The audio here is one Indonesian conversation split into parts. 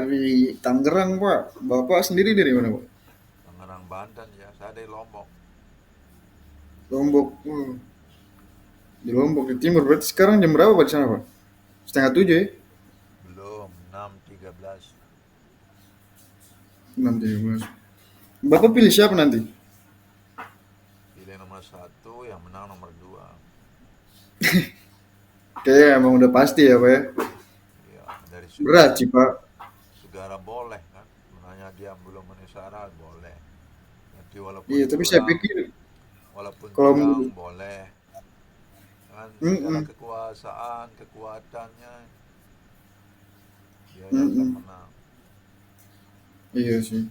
Dari Tangerang, Pak. Bapak sendiri dari mana, Pak? Tangerang, Banten ya. Saya dari Lombok. Lombok. Di Lombok, di timur. Berarti sekarang jam berapa, Pak, di sana, Pak? Setengah tujuh ya? Belum 6.13. 6.13. Bapak pilih siapa nanti? Pilih nomor satu, yang menang nomor dua. Kayaknya emang udah pasti ya, Pak ya. Ya, dari Berat Sugara. sih, Pak. Sugara boleh kan. Makanya dia belum memenuhi syarat, boleh. Nanti Iya, tapi saya pikir walaupun kalau curang menurut... boleh. Dengan segala Mm-mm, kekuasaan, kekuatannya, dia yang akan mm-mm. menang. Iya sih.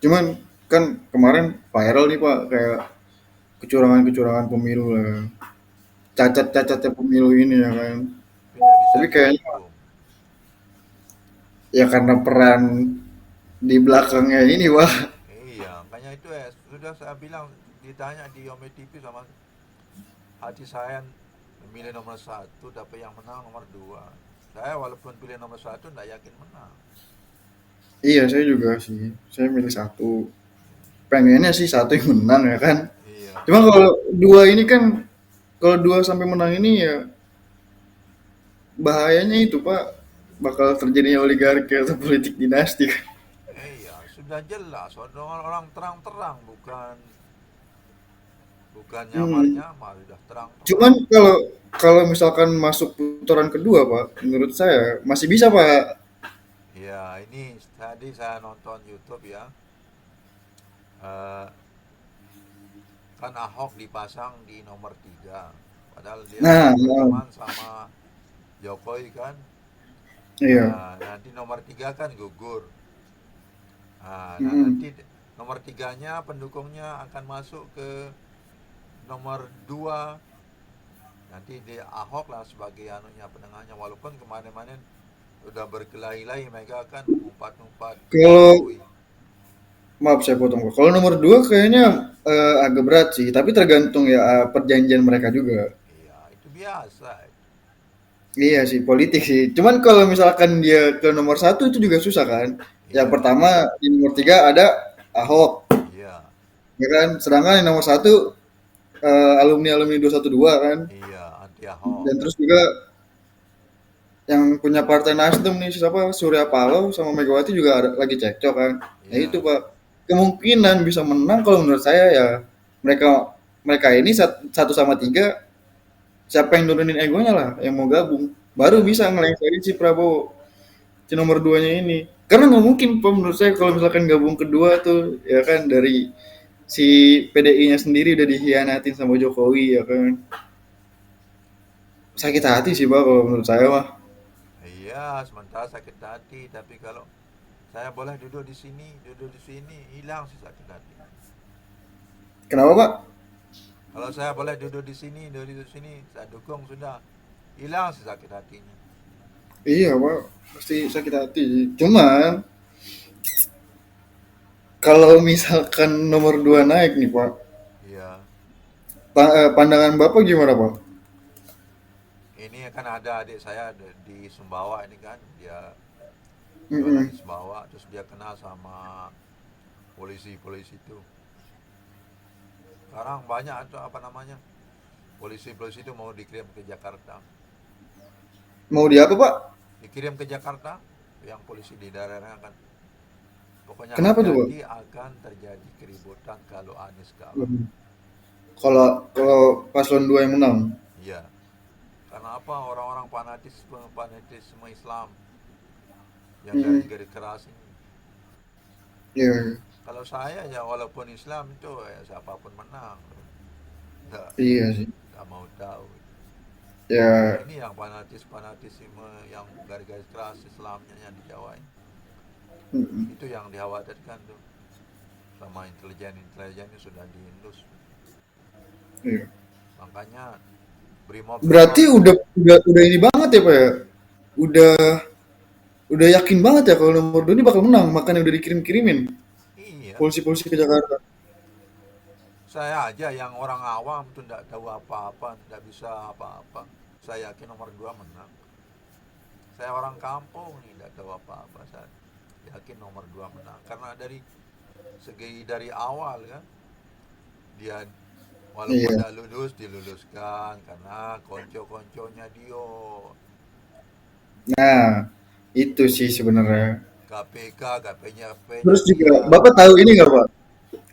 Cuman kan kemarin viral nih, Pak. Kayak kecurangan-kecurangan pemilu lah. Cacat-cacatnya pemilu ini ya kan. Tapi tidak bisa Tapi kayaknya dihukum. ya karena peran di belakangnya ini, Pak. Iya, makanya itu ya sudah saya bilang, ditanya di Ome TV sama hati saya, memilih nomor satu tapi yang menang nomor dua. Saya walaupun pilih nomor satu tidak yakin menang. Iya, saya juga sih. Saya milih satu. Pengennya sih satu yang menang ya kan. Iya, Cuma kalau dua ini kan, kalau dua sampai menang ini ya bahayanya itu Pak, bakal terjadinya oligarki atau politik dinasti kan. iya sudah jelas. Orang orang terang-terang, bukan bukan Hmm. nyamar-nyamar, sudah terang-terang. Cuman kalau kalau misalkan masuk putaran kedua Pak, menurut saya masih bisa Pak. Iya, ini tadi saya nonton YouTube ya. Eh, kan Ahok dipasang di nomor tiga, padahal dia Nah, nah, berteman sama Jokowi kan. iya. Nah, nanti nomor tiga kan gugur. Nah, Mm-mm. nanti nomor tiganya pendukungnya akan masuk ke nomor dua. Nanti di Ahok lah sebagai anunya, penengahnya. Walaupun kemarin-kemarin udah berkelahi-lahi mereka kan ngumpat-ngumpat Kalau Jokowi. maaf saya potong Pak. Kalau nomor dua kayaknya agak berat sih, tapi tergantung ya perjanjian mereka juga. Iya, itu biasa. Iya sih, politik sih. Cuman kalau misalkan dia ke nomor satu itu juga susah kan. Yang Iya, pertama di nomor tiga ada Ahok, iya, ya kan. Sedangkan yang nomor satu alumni alumni 212 kan. iya, anti Ahok. Dan terus juga yang punya partai Nasdem nih siapa Surya Paloh sama Megawati juga ada lagi cekcok kan. Nah itu Iya, Pak, kemungkinan bisa menang kalau menurut saya ya mereka mereka ini satu sama tiga, siapa yang nurunin egonya lah yang mau gabung baru iya, bisa ngelengserin si Prabowo si nomor duanya ini, karena nggak mungkin Pak menurut saya kalau misalkan gabung kedua tuh ya kan dari si PDI-nya sendiri udah dikhianatin sama Jokowi ya kan, sakit hati sih Pak kalau menurut saya mah. iya. Sementara sakit hati, tapi kalau saya boleh duduk di sini, hilang sih sakit hati. Kenapa Pak? Kalau saya boleh duduk di sini, saya dukung sudah, hilang sih sakit hatinya. Iya Pak, pasti sakit hati. Cuman kalau misalkan nomor dua naik nih Pak, Iya, pandangan Bapak gimana Pak? ini kan ada adik saya di Sumbawa ini kan, dia jualan Mm-mm. di Sumbawa, terus dia kenal sama polisi-polisi itu. Sekarang banyak atau apa namanya, polisi-polisi itu mau dikirim ke Jakarta. Mau di apa Pak? Dikirim ke Jakarta, yang polisi di daerahnya kan. Pokoknya Kenapa tuh Pak? hati-hati, akan terjadi keributan kalau Anies kalah. Waduh. Kalau kalau paslon dua yang menang. Iya, karena apa, orang-orang fanatisme Islam yang Mm-mm. garis-garis keras ini. Iya, iya. Kalau saya ya walaupun Islam itu ya siapapun menang, nggak Iya sih. nggak mau tahu. Ya, Ini yang fanatisme yang garis-garis keras Islamnya yang di Jawa ini. mm-mm. Itu yang dikhawatirkan tuh, sama intelijen ini sudah diindus. Iya. Makanya Brimob. Berarti udah ini banget ya Pak ya? Udah udah yakin banget ya kalau nomor 2 ini bakal menang, makanya udah dikirim-kirimin Iya, polisi-polisi ke Jakarta. saya aja yang orang awam tuh tidak tahu apa-apa, tidak bisa apa-apa. Saya yakin nomor dua menang. Saya orang kampung nih, tidak tahu apa-apa saya. yakin nomor 2 menang karena dari segi dari awal kan dia walaupun Iya. tidak lulus diluluskan karena konco-konconya Dio Nah, itu sih sebenarnya. KPK KPnya Terus juga dia. Bapak tahu ini nggak Pak?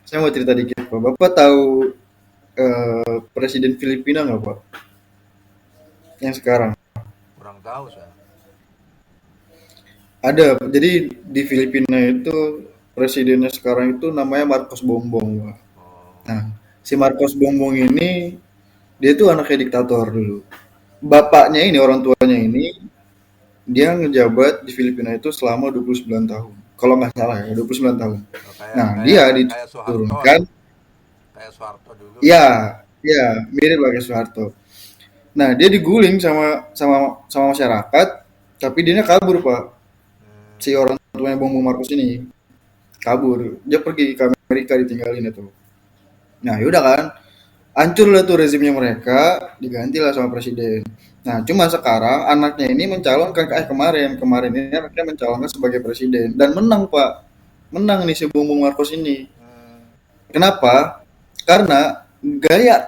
Saya mau cerita dikit Pak. Bapak tahu Presiden Filipina nggak Pak? Yang sekarang Kurang tahu saya. ada. Jadi di Filipina itu presidennya sekarang itu namanya Marcos Bongbong Pak. Oh, Nah, si Marcos Bongbong ini dia tuh anaknya diktator dulu. Bapaknya ini orang tuanya ini dia ngejabat di Filipina itu selama 29 tahun. Kalau nggak salah ya, 29 tahun. oh, kayak Nah, dia kayak kayak Soeharto diturunkan, lah, kayak Soeharto dulu kan. ya, ya, mirip pakai Soeharto. Nah, dia diguling sama masyarakat, tapi dia kabur, Pak. Si Hmm, orang tuanya Bung Marcos ini kabur. Dia pergi ke Amerika ditinggalin itu. Nah, yaudah kan, hancur lah tuh rezimnya mereka, digantilah sama presiden. Nah, cuma sekarang anaknya ini mencalonkan kemarin ini anaknya mencalonkan sebagai presiden dan menang, Pak. Menang nih si Bung Marcos ini. hmm, Kenapa? Karena gaya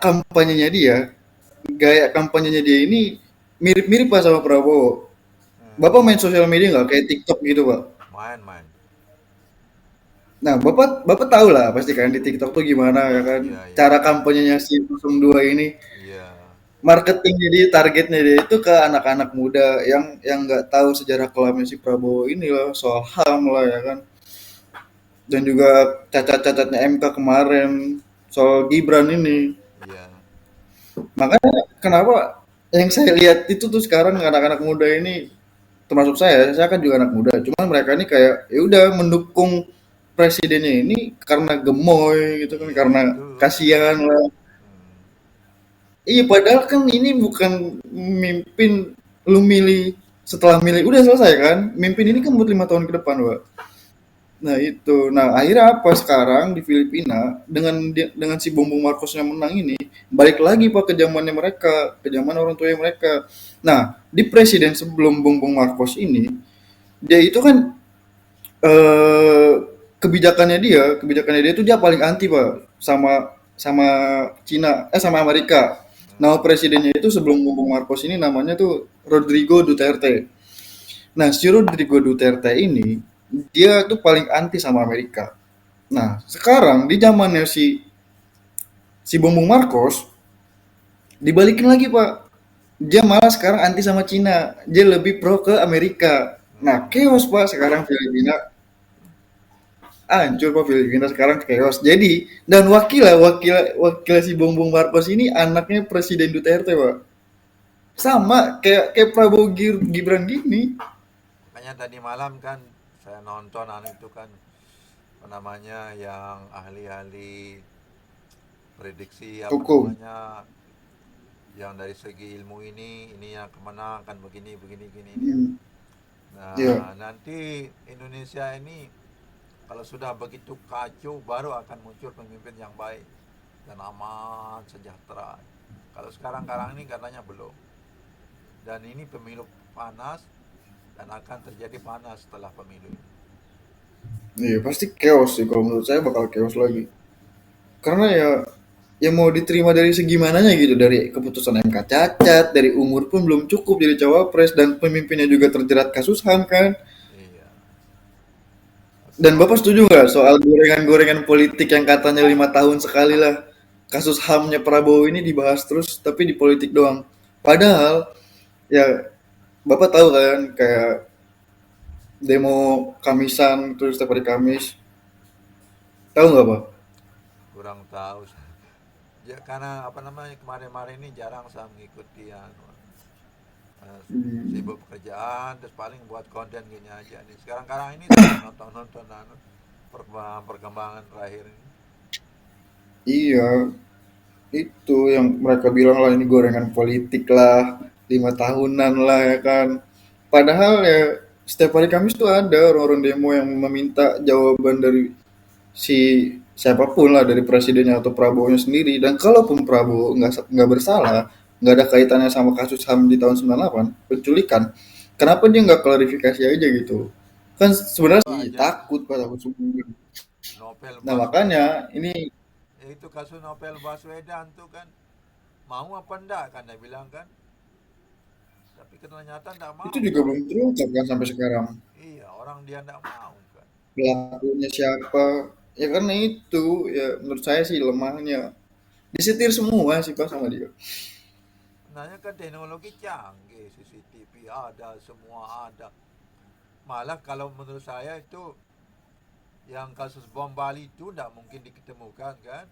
kampanyenya dia ini mirip-mirip Pak sama Prabowo. Bapak hmm. main sosial media nggak kayak TikTok gitu, Pak? Main-main. Nah, Bapak Bapak tahu lah pasti kan di TikTok tuh gimana ya kan Iya, iya, cara kampanyenya si 02 ini. iya. Marketing jadi targetnya dia itu ke anak-anak muda yang nggak tahu sejarah kelamnya si Prabowo ini loh, soal HAM lah ya kan. Dan juga cacat-cacatnya MK kemarin soal Gibran ini. Iya. Makanya kenapa yang saya lihat itu tuh sekarang anak-anak muda ini termasuk saya kan juga anak muda. Cuman mereka ini kayak ya udah mendukung presidennya ini karena gemoy gitu kan, Iya, karena betul. kasihan lah. Hmm, Iya, padahal kan ini bukan mimpin lu milih setelah milih udah selesai kan. Mimpin ini kan hmm, buat 5 tahun ke depan, Pak. Nah itu, nah akhirnya apa sekarang di Filipina dengan si Bongbong Marcos yang menang ini balik lagi Pak ke zamannya mereka, ke zaman orang tua mereka. Nah di presiden sebelum Bongbong Marcos ini dia itu kan eh, kebijakannya dia itu dia paling anti Pak sama sama Cina sama Amerika. Nama hmm. presidennya itu sebelum Bongbong Marcos ini namanya tuh Rodrigo Duterte. Nah si Rodrigo Duterte ini dia tuh paling anti sama Amerika. Nah, sekarang di zamannya si Bongbong Marcos dibalikin lagi, Pak. Dia malah sekarang anti sama Cina. Dia lebih pro ke Amerika. Nah, chaos, Hmm. Pak, sekarang Filipina. Hancur, Pak, Filipina sekarang chaos. Jadi, dan wakil si Bongbong Marcos ini anaknya Presiden Duterte, Pak. Sama kayak Prabowo Gibran gini. Makanya tadi malam kan saya nonton anu itu kan apa namanya yang ahli-ahli prediksi apa Hukum. namanya yang dari segi ilmu ini yang kemana akan begini begini begini ini ya. Hmm, ya. Nah, nanti Indonesia ini kalau sudah begitu kacau baru akan muncul pemimpin yang baik dan aman sejahtera. Kalau sekarang-karang ini katanya belum. Dan ini pemilu panas dan akan terjadi panas setelah pemilu ini. Iya, pasti chaos sih kalau menurut saya bakal chaos lagi. Karena ya mau diterima dari segi mananya gitu, dari keputusan MK cacat, dari umur pun belum cukup jadi cawapres dan pemimpinnya juga terjerat kasus HAM kan. Iya. Dan Kalau Bapak setuju nggak soal gorengan-gorengan politik yang katanya 5 tahun sekali lah kasus HAM-nya Prabowo ini dibahas terus tapi di politik doang. Padahal ya Bapak tahu kan kayak demo Kamisan terus setiap hari Kamis. Tahu nggak Pak? kurang tahu. Ya, karena apa namanya kemarin-kemarin ini jarang saya mengikuti eh, Hmm, sibuk pekerjaan terus paling buat konten gini aja nih. Sekarang-karang ini saya nonton-nonton perkembangan terakhir ini. iya, itu yang mereka bilang lah ini gorengan politik lah, 5 tahunan lah ya kan. Padahal ya setiap hari Kamis tuh ada orang-orang demo yang meminta jawaban dari si siapapun lah dari presidennya atau Prabowo-nya sendiri. Dan kalaupun Prabowo nggak bersalah, nggak ada kaitannya sama kasus HAM di tahun 98, penculikan, kenapa dia nggak klarifikasi aja gitu? Kan sebenarnya itu sih aja takut Pak, takut sembunyi. Novel Nah makanya Baswedan, ini ya itu kasus Novel Baswedan tuh kan, mau apa enggak kan dia bilang kan, tapi ternyata enggak itu mau juga kan. belum terungkap kan sampai sekarang. Iya, orang dia enggak mau kan. Pelakunya siapa? Ya karena itu ya menurut saya sih lemahnya. Disetir semua sih Pak sama dia. Sebenarnya kan teknologi canggih, CCTV ada, semua ada. Malah kalau menurut saya itu yang kasus bom Bali itu enggak mungkin diketemukan kan.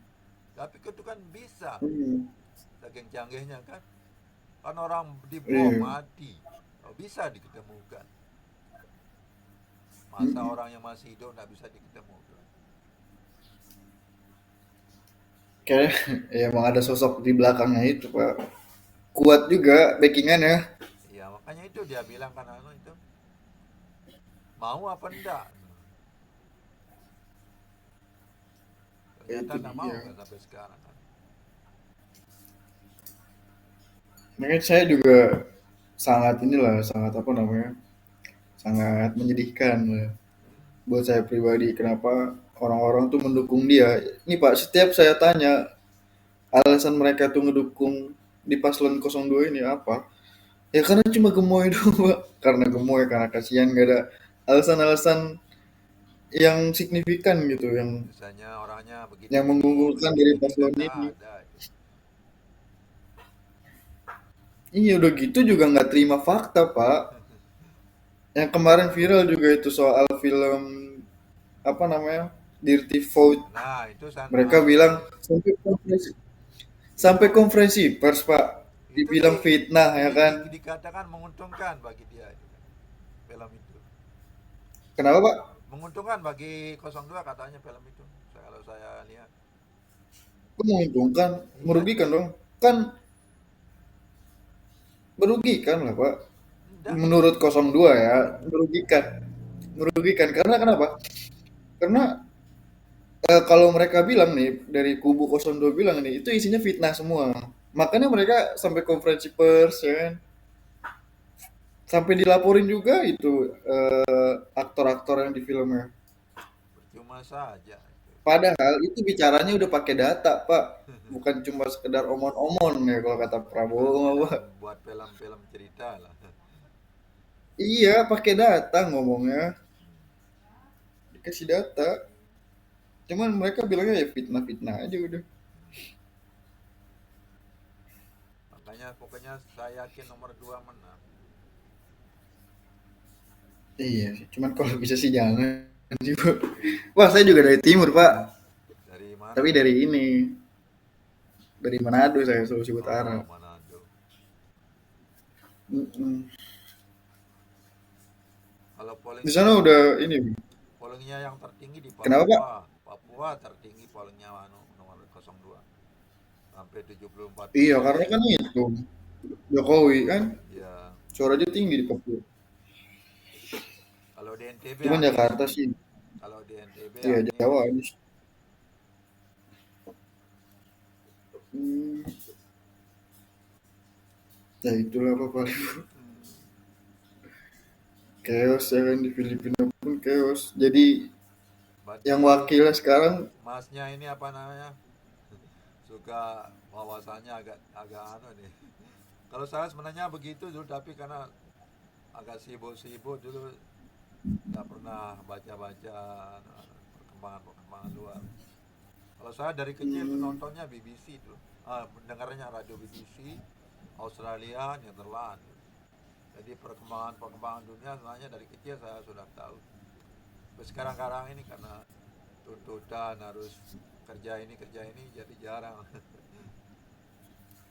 Tapi itu kan bisa, Hmm. saking canggihnya kan. Kan orang dibom Iya. mati, oh, bisa diketemukan. Masa Mm-mm. orang yang masih hidup enggak bisa diketemukan. Kayak ya emang ada sosok di belakangnya itu Pak. Kuat juga backingannya. Iya, makanya itu dia bilang kan anu itu, mau apa enggak? Ya, Ternyata itu enggak mau dia. kan sampai sekarang kan. Makanya saya juga sangat inilah, sangat apa namanya, sangat menyedihkan lah. Buat saya pribadi kenapa orang-orang tuh mendukung dia. Ini Pak, setiap saya tanya alasan mereka tuh ngedukung di paslon 02 ini apa? Ya karena cuma gemoy doang, Pak. Karena gemoy, karena kasihan gak ada alasan-alasan yang signifikan gitu, Misalnya orangnya yang begini-begini, mengunggulkan dari begini-begini kan paslon enggak ini. ada itu. Iya udah gitu juga nggak terima fakta, Pak. Yang kemarin viral juga itu soal film apa namanya, Dirty Vote. Nah, itu Mereka anu bilang sampai itu konferensi pers Pak itu dibilang fitnah ya kan. dikatakan menguntungkan bagi dia itu kan, film itu. Kenapa Pak? Menguntungkan bagi 02 katanya film itu. Kalau saya lihat. Kok menguntungkan? Iya, Merugikan dong. Kan merugikan lah Pak. enggak. Menurut 02 ya, merugikan. Merugikan karena kenapa? Karena kalau mereka bilang nih dari kubu 02 bilang nih itu isinya fitnah semua. Makanya mereka sampai konferensi pers ya kan. Sampai dilaporin juga itu aktor-aktor yang di filmnya. Percuma saja itu. Padahal itu bicaranya udah pakai data, Pak. Bukan cuma sekedar omon-omon ya kalau kata Prabowo mah, Sedang Pak. buat film-film cerita lah. Iya, pakai data ngomongnya. Dikasih data. Cuman mereka bilangnya ya fitnah-fitnah aja udah. Makanya pokoknya saya yakin nomor 2 menang. Iya sih, cuman kalau bisa sih jangan sih, Pak. Wah, saya juga dari timur, Pak. Dari mana? Tapi dari ini, dari Manado saya, Sulawesi Utara. Oh, Manado. Mm-mm. Kalau Di sana pollingnya udah ini. pollingnya yang tertinggi di Kenapa, Pak? Papua. Papua tertinggi pollingnya anu nomor 02. Sampai Iya, karena 74%. kan itu Jokowi kan Ya, suaranya tinggi di Papua. kalau di NTB Cuman habis. Jakarta sih, Kalau di NTB ya habis. Jawa ini. Hmm, ya itulah Pak paling Hmm. chaos ya kan di Filipina pun chaos. Jadi Berarti yang wakilnya sekarang masnya ini apa namanya? Suka wawasannya agak agak anu nih. Kalau saya sebenarnya begitu dulu, tapi karena agak sibuk-sibuk dulu nggak pernah baca-baca perkembangan-perkembangan luar. Kalau saya dari kecil tuh hmm, nontonnya BBC tuh, mendengarnya radio BBC, Australia, Netherlands. Jadi perkembangan-perkembangan dunia sebenarnya dari kecil saya sudah tahu. Tapi sekarang-karang ini karena tuntutan harus kerja ini jadi jarang.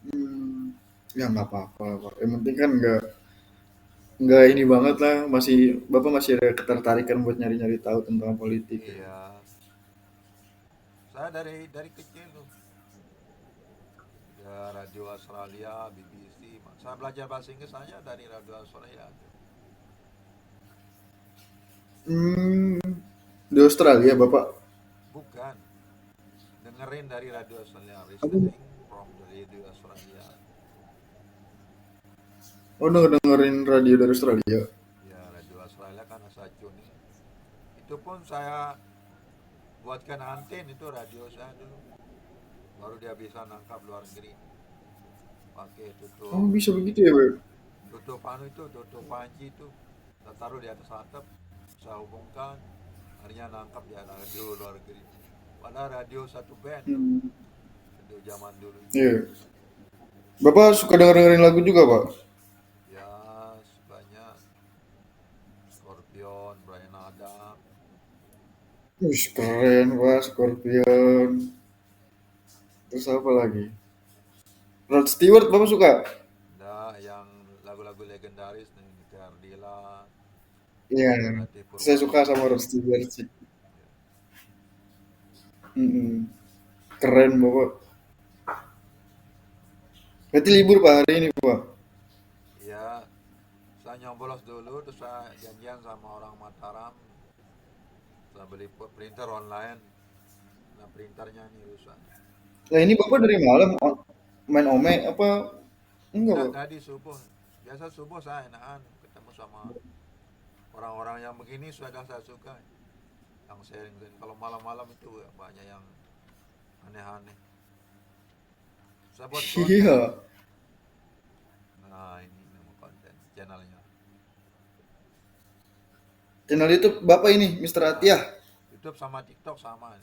hmm, ya nggak apa-apa Pak. Yang penting kan nggak ini banget lah. Masih Bapak masih ada ketertarikan buat nyari-nyari tahu tentang politik. Ya. Iya, saya dari kecil tuh ya radio Australia, BBC. Saya belajar bahasa Inggris hanya dari radio Australia tuh. Hmm, di Australia Bapak. Bukan, dengerin dari radio Australia, Apa? listening from the radio Australia. Oh dengerin radio dari Australia. Ya radio Australia kan asal nih. Itu pun saya buatkan anten itu radio saya dulu. Baru dia bisa nangkap luar negeri. Pakai Oh, tutup bisa begitu ya, Beb? tutup anu itu, tutup panci itu. Kita taruh di atas atap, saya hubungkan, akhirnya nangkap dia radio luar negeri. Padahal radio satu band tuh, Hmm. itu zaman dulu itu. Iya. Bapak suka dengerin lagu juga, Pak? Ya, sukanya Scorpion, Bryan Adams. Wih, keren, Pak. Scorpion. Terus apa lagi? Rod Stewart, Bapak suka? Ada yang lagu-lagu legendaris nih, Cardilla, Iya. Ratih Saya suka Purwanto. sama Rod Stewart sih. Ya. Mm-mm. Keren, Bapak. Berarti libur, Pak, hari ini, Pak? Ya, saya nyoblos dulu, terus saya janjian sama orang Mataram, saya beli printer online. Nah, printernya ini rusak. Nah, ini Bapak dari malam main ome apa? Enggak, Enggak, Pak. tadi subuh. Biasa subuh saya enakan ketemu sama orang-orang yang begini sudah saya suka. Yang sharing. Kalau malam-malam itu ya, banyak yang aneh-aneh. Saya buat konten. Iya. Nah, ini nama konten channelnya. Channel YouTube Bapak ini, Mister Nah, Atiyah. YouTube sama TikTok sama.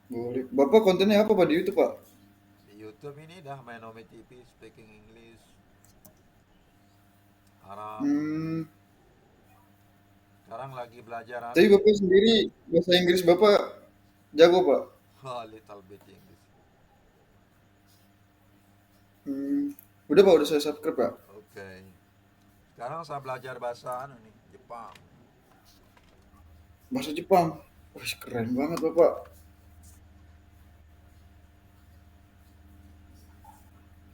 Boleh. Bapak kontennya apa, Pak, di YouTube, Pak? Di YouTube ini dah main Ome TV, speaking English, Arab. Hmm. Sekarang lagi belajar anu Tapi ini. Bapak sendiri bahasa Inggris Bapak jago, Pak? Little bit English. Hmm. Udah, Pak, udah saya subscribe, Pak. Oke. Sekarang saya belajar bahasa anu nih, Jepang. Bahasa Jepang. Wah, keren banget, Bapak.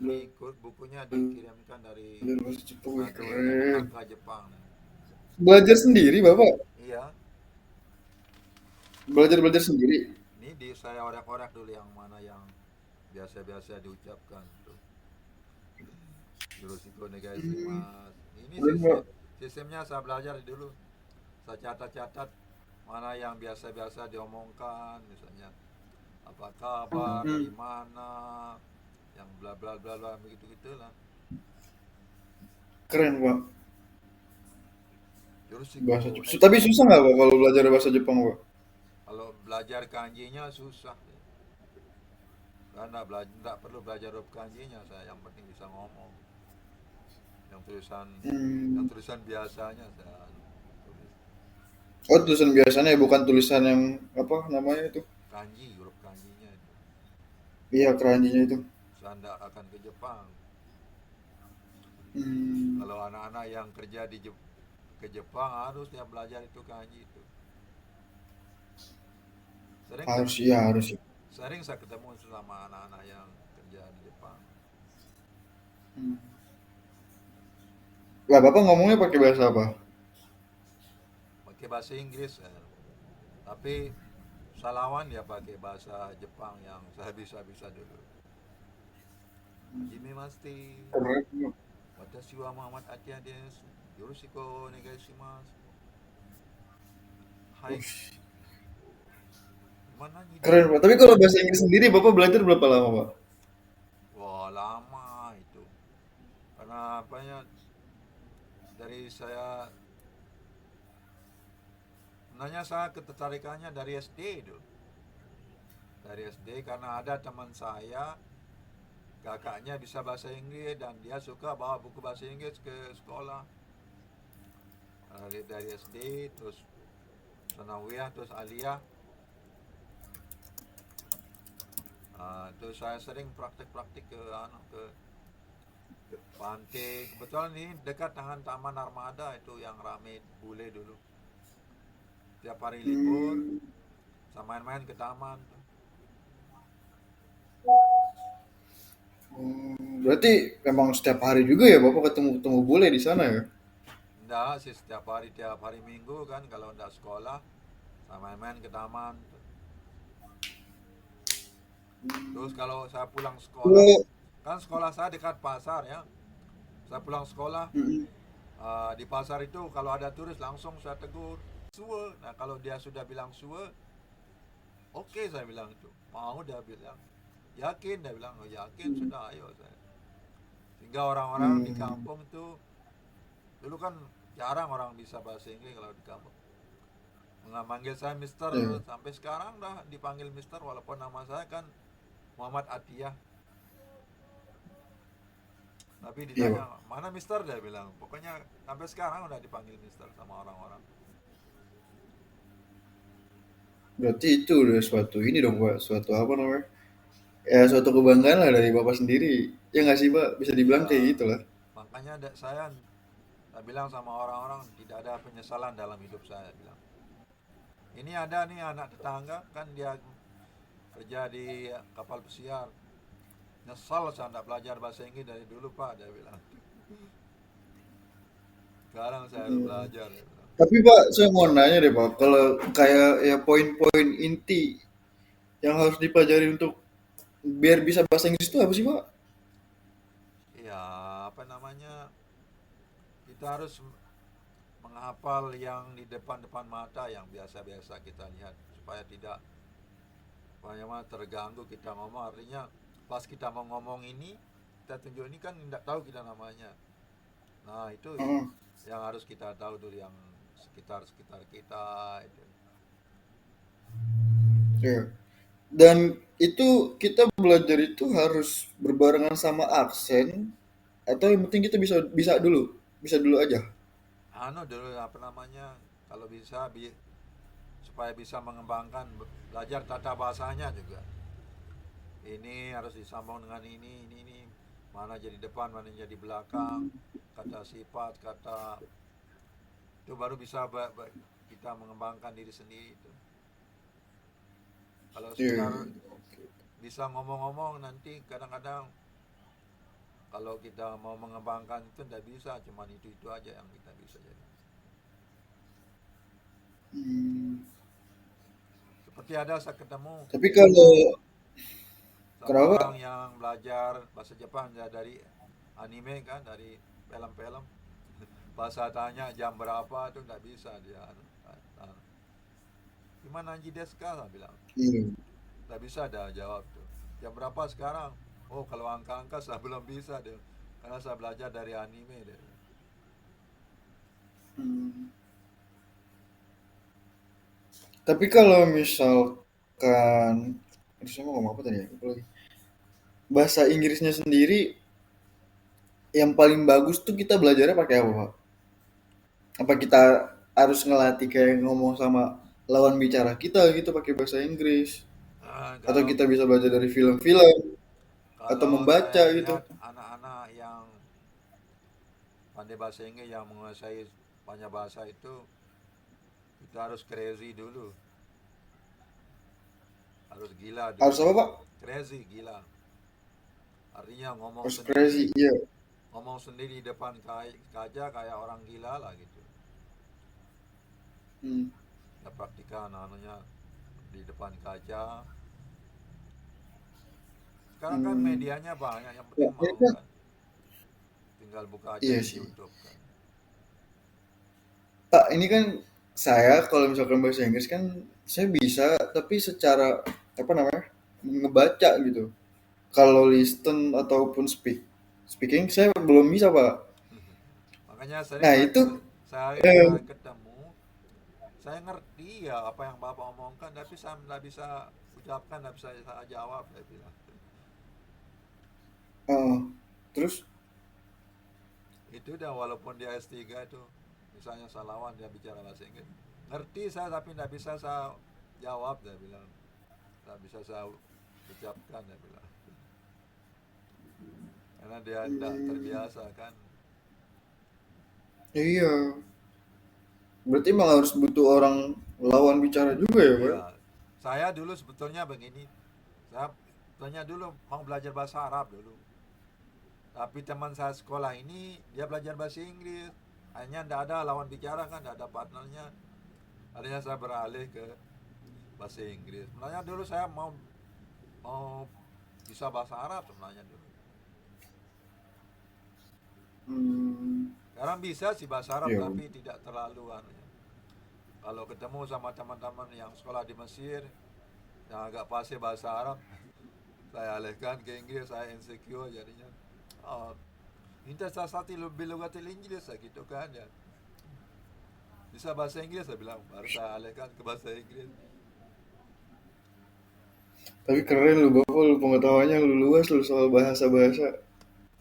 Ini bukunya dikirimkan dari Belajar bahasa Jepang, wih, Natur keren. Tanaka Jepang. Belajar sendiri, Bapak? Iya, Belajar-belajar sendiri? ini di saya orek-orek dulu yang mana yang biasa-biasa diucapkan tuh. Yoroshiku Hmm. mas. Ini Keren, Pak. sistemnya saya belajar dulu. Saya catat-catat mana yang biasa-biasa diomongkan, misalnya apa kabar, Hmm. dari mana, yang bla bla bla bla begitu gitulah. Keren, Pak. Yoroshiku Bahasa Jepang. Tapi negai. susah nggak, Pak, kalau belajar bahasa Jepang, Pak? Kalau belajar kanjinya susah. Karena tidak perlu belajar huruf kanjinya, saya yang penting bisa ngomong. Yang tulisan yang Hmm. tulisan biasanya saya tulis Oh, tulisan biasanya ya, bukan tulisan yang apa namanya itu? kanji, huruf kanjinya itu. Iya, keranjinya itu. Saya tidak akan ke Jepang. Hmm. Kalau anak-anak yang kerja ke Jepang harus dia belajar itu kanji itu. Sering saya, Harus, iya harus ya. sering saya ketemu sama anak-anak yang kerja di Jepang. Hmm. Lah, Bapak ngomongnya pakai bahasa apa? Pakai bahasa Inggris, tapi saya lawan dia pakai bahasa Jepang yang saya bisa-bisa dulu. Hajime masti. Keren. Watashi wa Muhammad Atiyah desu. Yoroshiku onegai shimasu. Hai, Ush, gimana nih keren, desu? Pak. Tapi kalau bahasa Inggris sendiri Bapak belajar berapa lama, Pak? Wah, lama itu. Karena apanya dari saya sebenarnya saya ketertarikannya dari SD itu. Dari SD karena ada teman saya kakaknya bisa bahasa Inggris dan dia suka bawa buku bahasa Inggris ke sekolah. Dari SD terus sanawiyah terus aliyah. Terus saya sering praktek-praktek ke pantai. Kebetulan ini dekat dengan Taman Armada itu yang rame bule dulu. Tiap hari libur Hmm. saya main-main ke taman. Berarti memang setiap hari juga ya Bapak ketemu-ketemu bule di sana ya? Enggak sih tiap hari Minggu kan kalau enggak sekolah saya main-main ke taman. Terus kalau saya pulang sekolah, Oh. kan sekolah saya dekat pasar ya. Saya pulang sekolah Mm-mm. di pasar itu kalau ada turis langsung saya tegur. sure. Nah kalau dia sudah bilang sure, oke saya bilang itu. Mau dia bilang. Yakin dia bilang, oh yakin Hmm. sudah ayo saya. Sehingga orang-orang di Hmm. kampung itu dulu kan jarang orang bisa bahasa Inggris kalau di kampung. Nggak manggil saya Mister, Ya. sampai sekarang dah dipanggil Mister walaupun nama saya kan Muhammad Atiyah. Tapi Iya, ditanya Pak. mana Mister, dia bilang. Pokoknya sampai sekarang udah dipanggil Mister sama orang-orang. Berarti itu udah suatu ini dong, Pak. Suatu apa namanya? Ya, suatu kebanggaan lah dari Bapak sendiri. Ya nggak sih, Pak? Bisa dibilang Iya, kayak gitu lah. makanya saya bilang sama orang-orang tidak ada penyesalan dalam hidup saya bilang. Ini ada nih anak tetangga kan dia kerja di kapal pesiar. Nyesal saya tidak belajar bahasa Inggris dari dulu Pak, dia bilang. Sekarang saya harus Hmm. belajar, dia bilang. Tapi Pak, saya mau nanya deh Pak, kalau kayak ya poin-poin inti yang harus dipelajari untuk biar bisa bahasa Inggris itu apa sih Pak? Iya, apa namanya? Kita harus menghafal yang di depan-depan mata yang biasa-biasa kita lihat supaya tidak banyak terganggu kita ngomong. Artinya pas kita mau ngomong ini, kita tunjuk ini kan tidak tahu kita namanya. Nah itu Oh, yang harus kita tahu dulu yang sekitar-sekitar kita itu. ya. Dan itu kita belajar itu harus berbarengan sama aksen atau yang penting kita bisa bisa dulu aja. Anu dulu apa namanya, kalau bisa supaya bisa mengembangkan belajar tata bahasanya juga. Ini harus disambung dengan ini, mana jadi depan, mana jadi belakang, kata sifat, kata itu baru bisa kita mengembangkan diri sendiri itu. Kalau Iya. sekedar bisa ngomong-ngomong nanti kadang-kadang kalau kita mau mengembangkan itu tidak bisa, cuman itu aja yang kita bisa jadi. Hmm. Seperti ada saya ketemu Tapi kalau sama orang kenapa? yang belajar bahasa Jepang ya dari anime kan, dari film-film. Bahasa tanya jam berapa itu tidak bisa dia. Gimana Anji Deska, saya bilang. Iya. Tidak bisa dia jawab tuh. Jam berapa sekarang? Oh kalau angka-angka saya belum bisa dia. Karena saya belajar dari anime dia. Hmm. Tapi kalau misalkan, aduh saya mau ngomong apa tadi ya? Lupa lagi. Bahasa Inggrisnya sendiri yang paling bagus tuh kita belajarnya pakai apa, Pak? Apa kita harus ngelatih kayak ngomong sama lawan bicara kita gitu pakai bahasa Inggris? Nah, Atau kalau kita bisa belajar dari film-film atau kalau membaca saya gitu? lihat anak-anak yang pandai bahasa Inggris yang menguasai banyak bahasa itu, kita harus crazy dulu, harus gila Harus dulu. apa, Pak? Crazy, gila. Artinya Harus crazy, iya. ngomong sendiri di depan kaca kayak orang gila lah gitu. Hmm. Ya praktikan anunya di depan kaca. Sekarang kan Hmm. medianya banyak, yang Ya, penting ini mau kan, kan. Tinggal buka aja iya di sih. YouTube kan. Pak, ini kan saya kalau misalkan bahasa Inggris kan saya bisa, tapi secara apa namanya ngebaca gitu. Kalau listen ataupun speaking saya belum bisa Pak. Makanya sering Nah itu saya eh, ketemu, saya ngerti ya apa yang Bapak omongkan, tapi saya nggak bisa ucapkan, nggak bisa saya jawab, saya bilang. eh, terus Itu dah walaupun dia S3 itu, misalnya saya lawan dia bicara bahasa Inggris. Ngerti saya tapi nggak bisa saya jawab, dia bilang. Nggak bisa saya ucapkan, dia bilang. Karena dia tidak hmm, terbiasa kan. iya, berarti emang harus butuh orang lawan bicara juga ya Pak? Iya, saya dulu sebetulnya begini. Saya sebetulnya dulu mau belajar bahasa Arab dulu. Tapi teman saya sekolah ini dia belajar bahasa Inggris. Hanya tidak ada lawan bicara kan, tidak ada partnernya. Akhirnya saya beralih ke bahasa Inggris. Sebenarnya dulu saya mau mau bisa bahasa Arab sebenarnya dulu. Hmm, Sekarang bisa sih bahasa Arab iya, tapi tidak terlalu anunya. Kalau ketemu sama teman-teman yang sekolah di Mesir yang agak fasih bahasa Arab, saya alihkan ke Inggris, saya insecure jadinya. Oh, minta salah satu lebih lugatil Inggris lah gitu kan ya. Bisa bahasa Inggris saya bilang, baru saya alihkan ke bahasa Inggris. Tapi keren lu Bapak, lu pengetahuannya lu luas lu soal bahasa-bahasa.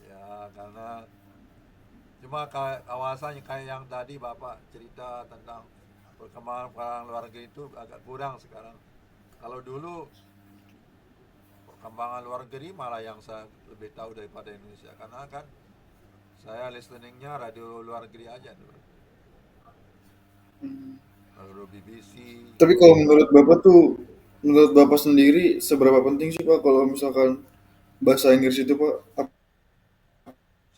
Ya karena cuma kawasannya kayak yang tadi Bapak cerita tentang perkembangan perkembangan luar negeri itu agak kurang sekarang. Kalau dulu perkembangan luar negeri malah yang saya lebih tahu daripada Indonesia karena kan saya listeningnya radio luar negeri aja dulu. Radio BBC. Tapi kalau menurut Bapak tuh, menurut Bapak sendiri seberapa penting sih Pak kalau misalkan bahasa Inggris itu Pak,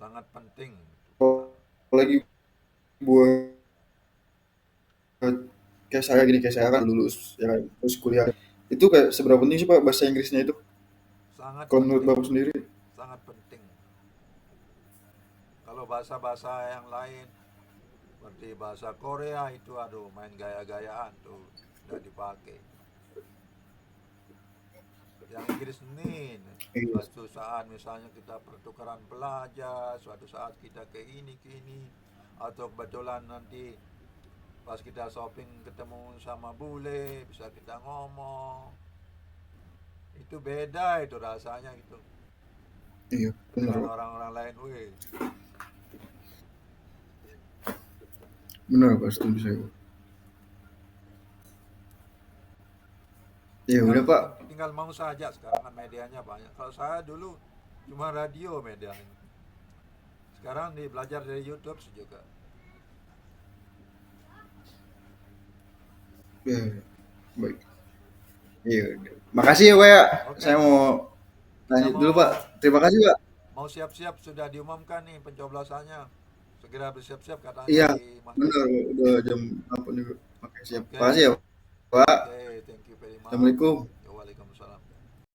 Sangat penting. apalagi buat kayak saya kan lulus ya kan, terus kuliah. Itu kayak seberapa penting sih Pak bahasa Inggrisnya itu Sangat kalau menurut penting. Bapak sendiri? Sangat penting. Kalau bahasa-bahasa yang lain seperti bahasa Korea itu aduh main gaya-gayaan tuh nggak dipakai. Yang Inggris nih Iya. suatu saat misalnya kita pertukaran pelajar, suatu saat kita ke ini atau kebetulan nanti pas kita shopping ketemu sama bule bisa kita ngomong, itu beda itu rasanya gitu Iya, benar dengan Pak. orang-orang lain. Weh, Benar Pak, setuju saya Pak. Ya tinggal udah Pak. tinggal mau saja sekarang kan medianya banyak. Kalau saya dulu cuma radio medianya, sekarang belajar dari YouTube juga. Ya, baik. Iya udah. Makasih ya Pak ya. Saya Oke, mau kita lanjut dulu Pak. mau Terima kasih Pak. mau siap-siap, sudah diumumkan nih pencoblosannya, segera bersiap-siap katanya Iya, di benar udah jam apa nih? Oke, siap. Oke, Makasih ya Pak. oke, thank you very much. Assalamualaikum.